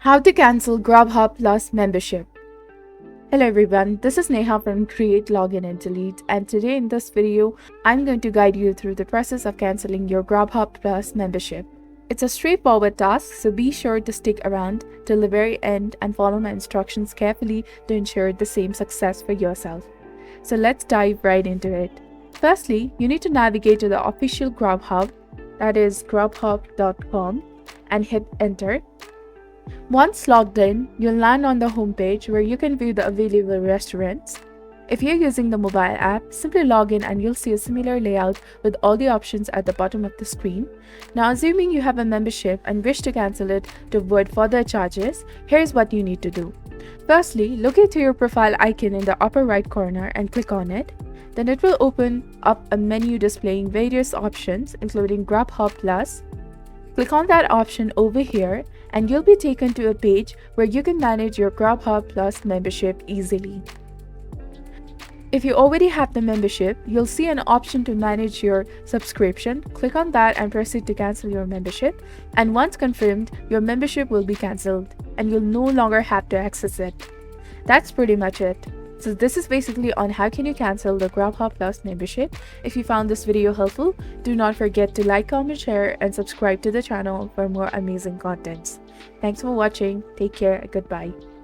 How to cancel Grubhub Plus membership. Hello everyone, this is Neha from Create, Login and Delete, and today in this video, I'm going to guide you through the process of canceling your Grubhub Plus membership. It's a straightforward task, so be sure to stick around till the very end and follow my instructions carefully to ensure the same success for yourself. So let's dive right into it. Firstly, you need to navigate to the official Grubhub, that is grubhub.com, and hit enter. Once logged in, you'll land on the homepage where you can view the available restaurants. If you're using the mobile app, simply log in and you'll see a similar layout with all the options at the bottom of the screen. Now, assuming you have a membership and wish to cancel it to avoid further charges, here's what you need to do. Firstly, locate to your profile icon in the upper right corner and click on it. Then it will open up a menu displaying various options, including Grubhub Plus. Click on that option over here and you'll be taken to a page where you can manage your Grubhub Plus membership easily. If you already have the membership, you'll see an option to manage your subscription. Click on that and proceed to cancel your membership. And once confirmed, your membership will be cancelled and you'll no longer have to access it. That's pretty much it. So this is basically on how can you cancel the Grubhub Plus membership. If you found this video helpful, do not forget to like, comment, share, and subscribe to the channel for more amazing contents. Thanks for watching. Take care. Goodbye.